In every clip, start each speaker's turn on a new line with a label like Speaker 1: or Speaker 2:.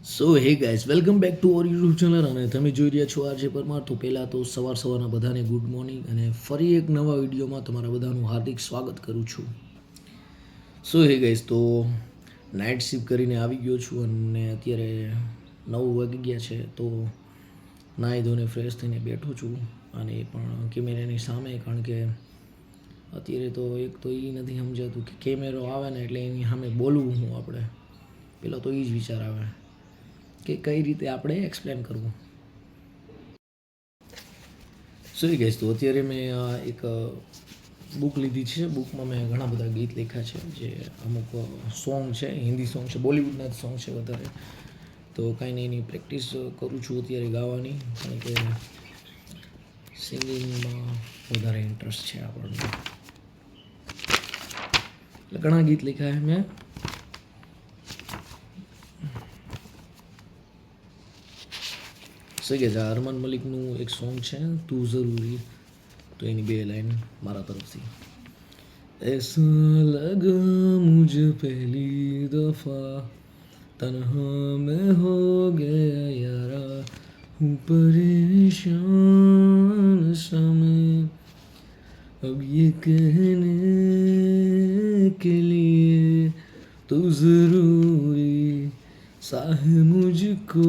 Speaker 1: So hey guys welcome back to our YouTube channel અને તમે જોઈ રહ્યા છો આજે પરમાર. તો પહેલાં તો સવારના બધાને ગુડ મોર્નિંગ અને ફરી એક નવા વિડીયોમાં તમારા બધાનું હાર્દિક સ્વાગત કરું છું. સો હે ગાઈઝ તો નાઇટ શિફ્ટ કરીને આવી ગયો છું અને અત્યારે 9 વાગી ગયા છે. તો નાહી ધોઈને ફ્રેશ થઈને બેઠો છું અને એ પણ કેમેરાની સામે, કારણ કે અત્યારે તો એક તો એ નથી સમજાતું કે કેમેરો આવે ને એટલે એની સામે બોલવું હું આપણે, પેલો તો એ જ વિચાર આવે કે કઈ રીતે આપણે એક્સપ્લેન કરવું. સો એ ગઈશ તો અત્યારે મેં એક બુક લીધી છે. બુકમાં મેં ઘણા બધા ગીત લખ્યા છે, જે અમુક સોંગ છે, હિન્દી સોંગ છે, બોલિવૂડના જ સોંગ છે વધારે. તો કાંઈ નહીં, એની પ્રેક્ટિસ કરું છું અત્યારે ગાવાની, કારણ કે સિંગિંગમાં વધારે ઇન્ટરેસ્ટ છે આપણને. એટલે ઘણા ગીત લખ્યા છે મેં. સહી છે. અરમાન મલિકનું એક સોંગ છે તું ઝરૂરી, તો એની 2 લાઈન મારા તરફથી. ऐसा लगा मुझे पहली दफा तन्हा मैं हो गया यारा हूँ परेशान सा मैं अब ये कहने के लिए तो ज़रूरी सा है मुझको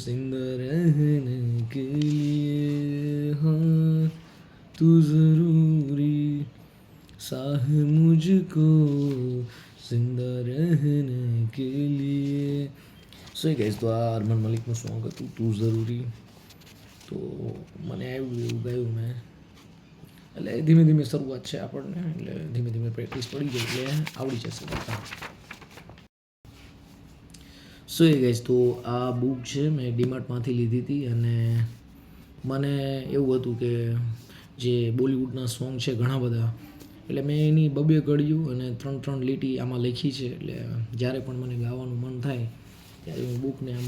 Speaker 1: जिंदा रहने के लिए हाँ तू ज़रूरी सा है मुझको जिंदा रहने के लिए. સો ગાઈઝ તો આ અરમાન મલિકનું સોંગ હતું તું ઝરૂરી. તો મને આવ્યું એવું ગાયું મેં. એટલે ધીમે ધીમે શરૂઆત છે આપણને, એટલે ધીમે ધીમે પ્રેક્ટિસ પડી જાય એટલે આવડી જશે બધા. સો એ ગાઈઝ તો આ બુક છે મેં ડીમાર્ટમાંથી લીધી હતી અને મને એવું હતું કે જે બોલિવૂડના સોંગ છે ઘણા બધા, એટલે મેં એની 2 કડીઓ અને 3 લીટી આમાં લખી છે. એટલે જ્યારે પણ મને ગાવાનું મન થાય ત્યારે હું બુકને આમ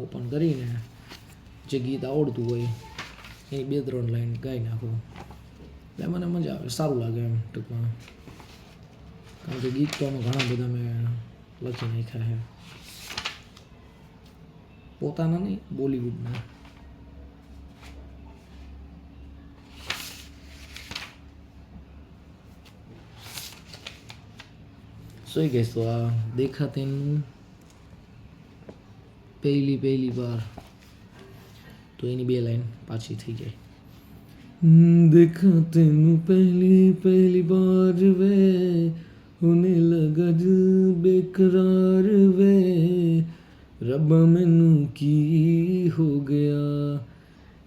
Speaker 1: ઓપન કરીને જે ગીત આવડતું હોય એની 2-3 લાઈન ગાઈ નાખું. એટલે મને મજા આવે, સારું લાગે એમ ટૂંકમાં. કારણ કે ગીત તો આમાં ઘણા બધા મેં લખી નાખ્યા છે, પોતાના નહીં, બોલિવૂડના. સો એ કહીશ તો આ દેખા તેનું પહેલી બાર, તો એની 2 લાઈન પાછી થઈ જાય. देखा तेनू पहली बार वे होने लगा दिल बेकरार वे रब्बा मैनू की हो गया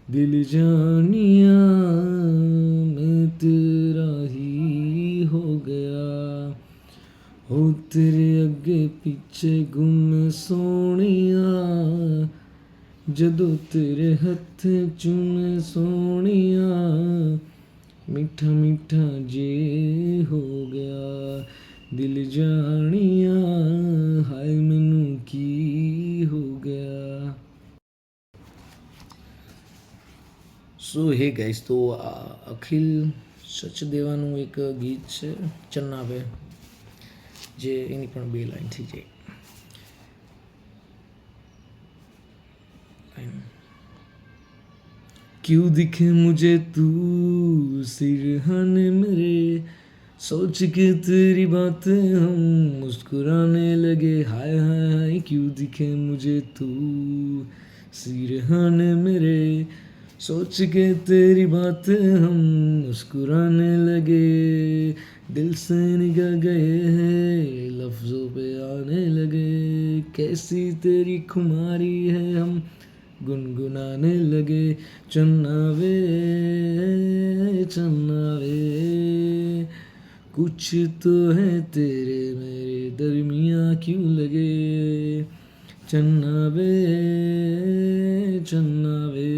Speaker 1: दिल जानिया मैं तेरा ही हो गया हो तेरे अगे पीछे गुम सोनिया जदों तेरे हथे चूमे सोनिया मीठा मीठा जे हो गया दिल जानिया हाय मैनू की हो गया. સો હે ગાઈસ તો આ અખિલ સચદેવાનું એક ગીત છે ચન્નાવે, જે એની પણ 2 લાઈન થઈ જાય. क्यों दिखे मुझे तू सिरहाने मेरे सोच के तेरी बातें हम मुस्कुराने लगे हाय हाय हाय क्यों दिखे मुझे तू सिरहाने मेरे सोच के तेरी बातें हम मुस्कुराने लगे दिल से निकल गए हैं लफ्ज़ों पे आने लगे कैसी तेरी खुमारी है हम गुनगुनाने लगे चन्नावे चन्नावे कुछ तो है तेरे मेरे दरमियाँ क्यों लगे चन्नावे चन्नावे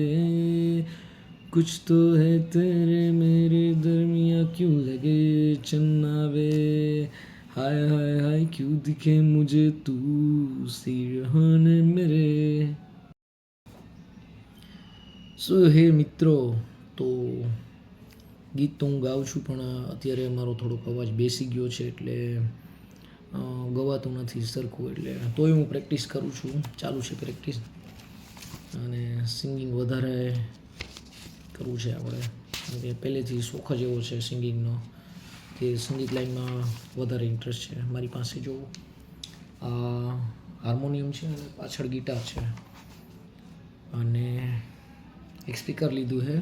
Speaker 1: कुछ तो है तेरे मेरे दरमियाँ क्यों लगे चन्नावे हाय हाय हाय क्यों दिखे मुझे तू सिरहाने मेरे. સો હે મિત્રો, તો ગીત તો હું ગાઉં છું પણ અત્યારે મારો થોડોક અવાજ બેસી ગયો છે, એટલે ગવાતું નથી સરખું, એટલે તોય હું પ્રેક્ટિસ કરું છું, ચાલુ છે પ્રેક્ટિસ. અને સિંગિંગ વધારે કરવું છે આપણે, કારણ કે પહેલેથી શોખ જ એવો છે સિંગિંગનો કે સંગીત લાઈનમાં વધારે ઇન્ટરેસ્ટ છે મારી પાસે. જો આ હાર્મોનિયમ છે અને પાછળ ગિટાર છે અને એક સ્પીકર લીધું છે.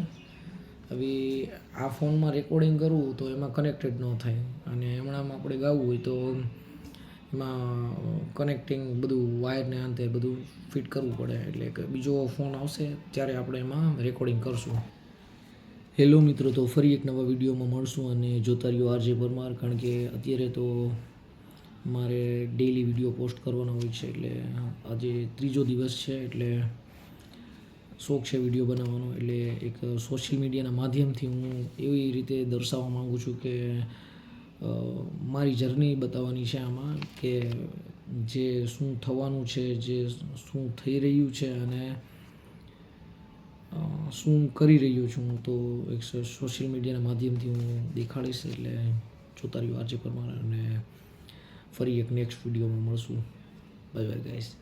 Speaker 1: હવે આ ફોનમાં રેકોર્ડિંગ કરવું તો એમાં કનેક્ટેડ ન થાય, અને હમણાં આપણે ગાવું હોય તો એમાં કનેક્ટિંગ બધું વાયરને અંતે બધું ફિટ કરવું પડે, એટલે કે બીજો ફોન આવશે ત્યારે આપણે એમાં રેકોર્ડિંગ કરશું. હેલો મિત્રો, તો ફરી એક નવા વિડીયોમાં મળશું અને જોતા રહ્યો આરજે પરમાર, કારણ કે અત્યારે તો મારે ડેઈલી વિડીયો પોસ્ટ કરવાનો હોય છે. એટલે આજે ત્રીજો દિવસ છે, એટલે શોખ છે વિડીયો બનાવવાનો. એટલે એક સોશિયલ મીડિયાના માધ્યમથી હું એવી રીતે દર્શાવવા માગું છું કે મારી જર્ની બતાવવાની છે આમાં, કે જે શું થવાનું છે, જે શું થઈ રહ્યું છે અને શું કરી રહ્યો છું હું, તો એક સોશિયલ મીડિયાના માધ્યમથી હું દેખાડીશ. એટલે જોતા રહ્યો આરજે પરમાર, અને ફરી એક નેક્સ્ટ વિડીયોમાં મળશું. Bye bye guys.